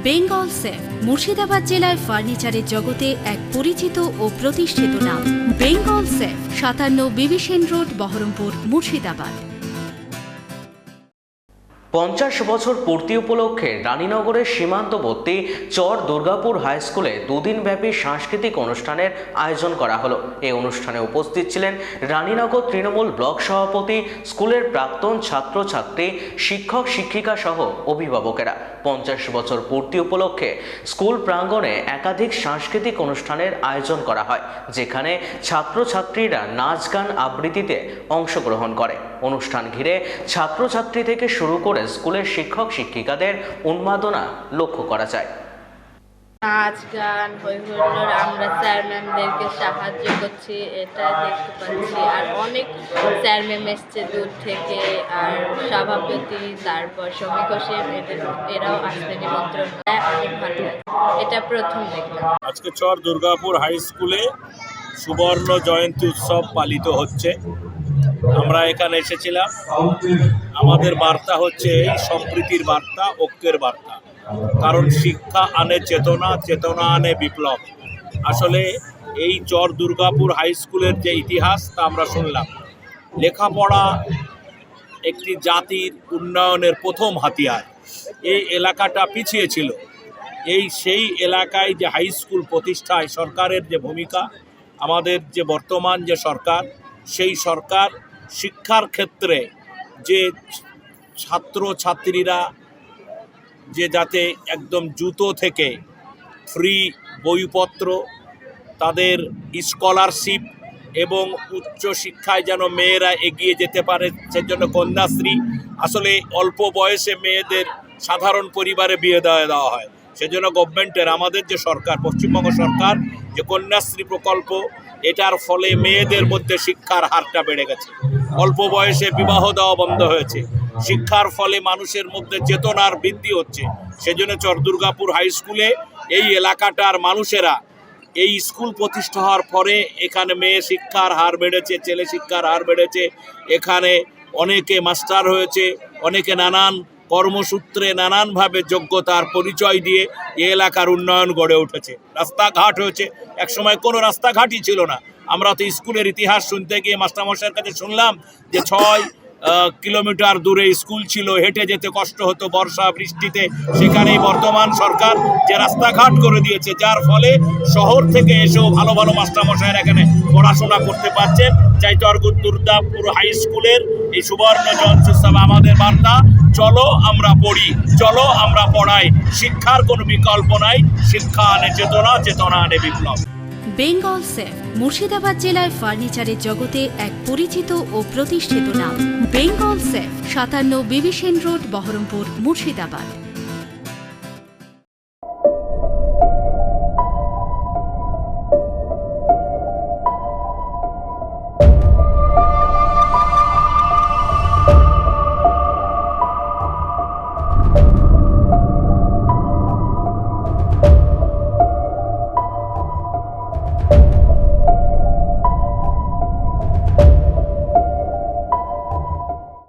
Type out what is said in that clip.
Bengal safe Murshidabad জেলায় ফার্নিচারের জগতে এক পরিচিত ও প্রতিষ্ঠিত নাম। বেঙ্গল সেফ ৫৭ বিবি সেন রোড, বহরমপুর, মুর্শিদাবাদ। ৫০ বছর পূর্তি উপলক্ষে রানীনগরের সীমান্তবর্তী চর দুর্গাপুর হাই স্কুলে দুদিনব্যাপী সাংস্কৃতিক অনুষ্ঠানের আয়োজন করা হলো। এই অনুষ্ঠানে উপস্থিত ছিলেন রানীনগর তৃণমূল ব্লক সভাপতি, স্কুলের প্রাক্তন ছাত্রছাত্রী, শিক্ষক শিক্ষিকা সহ অভিভাবকেরা। ৫০ বছর পূর্তি উপলক্ষে স্কুল প্রাঙ্গণে একাধিক সাংস্কৃতিক অনুষ্ঠানের আয়োজন করা হয়, যেখানে ছাত্রছাত্রীরা নাচ গান আবৃত্তিতে অংশগ্রহণ করে। অনুষ্ঠান ঘিরে ছাত্রছাত্রী থেকে শুরু করে স্কুলের শিক্ষক শিক্ষিকাদের উন্মাদনা লক্ষ্য করা যায়। নাচ গান হই হুল্লোড়, আমরা স্যার ম্যামদেরকে সাহায্য করছি, এটা দেখতে পাচ্ছি। আর অনেক স্যার ম্যাম এসছে দূর থেকে, আর সভাপতি, তারপর শ্রমিক হোসেন, এরাও আসতে নিমন্ত্রণ। অনেক ভালো লাগে, এটা প্রথম দেখলাম। আজকে চর দুর্গাপুর হাই স্কুলে সুবর্ণ জয়ন্তী উৎসব পালিত হচ্ছে। আমরা এখানে এসেছিলাম, আমাদের বার্তা হচ্ছে এই সম্প্রীতির বার্তা, ঐক্যের বার্তা। কারণ শিক্ষা আনে চেতনা, চেতনা আনে বিপ্লব। আসলে এই চর দুর্গাপুর হাই স্কুলের যে ইতিহাস তা আমরা শুনলাম। লেখাপড়া একটি জাতির উন্নয়নের প্রথম হাতিয়ার। এই এলাকাটা পিছিয়ে ছিল, সেই এলাকায় যে হাই স্কুল প্রতিষ্ঠায় সরকারের যে ভূমিকা, আমাদের যে বর্তমান যে সরকার, সেই সরকার শিক্ষার ক্ষেত্রে যে ছাত্রছাত্রীরা যে যাতে একদম জুতো থেকে ফ্রি বইপত্র, তাদের স্কলারশিপ এবং উচ্চ শিক্ষায় যেন মেয়েরা এগিয়ে যেতে পারে, সেজন্য কন্যাশ্রী। আসলে অল্প বয়সে মেয়েদের সাধারণ পরিবারে বিয়ে দেওয়া হয়, সেজন্য গভর্নমেন্টের, আমাদের যে সরকার, পশ্চিমবঙ্গ সরকার যে কন্যাশ্রী প্রকল্প, এটার ফলে মেয়েদের মধ্যে শিক্ষার হারটা বেড়ে গেছে। অল্প বয়সে বিবাহ দেওয়া বন্ধ হয়েছে। শিক্ষার ফলে মানুষের মধ্যে চেতনার বৃদ্ধি হচ্ছে। সেজন্য চর দুর্গাপুর হাই স্কুলে এই এলাকাটার মানুষেরা, এই স্কুল প্রতিষ্ঠা হওয়ার পরে এখানে মেয়ে শিক্ষার হার বেড়েছে, ছেলে শিক্ষার হার বেড়েছে। এখানে অনেকে মাস্টার হয়েছে, অনেকে নানান কর্মসূত্রে নানানভাবে যোগ্যতার পরিচয় দিয়ে এ এলাকার উন্নয়ন গড়ে উঠেছে। রাস্তাঘাট হয়েছে, একসময় কোনো রাস্তাঘাটই ছিল না। আমরা তো স্কুলের ইতিহাস শুনতে গিয়ে মাস্টারমশাইয়ের কাছে শুনলাম যে ৬ কিলোমিটার দূরে স্কুল ছিল, হেঁটে যেতে কষ্ট হতো বর্ষা বৃষ্টিতে। সেখানেই বর্তমান সরকার যে রাস্তাঘাট করে দিয়েছে, যার ফলে শহর থেকে এসেও ভালো ভালো মাস্টারমশাইয়েরা এখানে পড়াশোনা করতে পারছেন। চাই চর দুর্গাপুর হাই স্কুলের এই সুবর্ণ জয়ন্তী উৎসবে আমাদের বার্তা, চলো আমরা পড়ি, চলো আমরা পড়াই। শিক্ষার কোনো বিকল্প নাই, শিক্ষা আনে চেতনা, চেতনা আনে বিপ্লব। বেঙ্গল সেফ মুর্শিদাবাদ জেলায় ফার্নিচারের জগতে এক পরিচিত ও প্রতিষ্ঠিত নাম। বেঙ্গল সেফ ৫৭ বিবি সেন রোড, বহরমপুর, মুর্শিদাবাদ।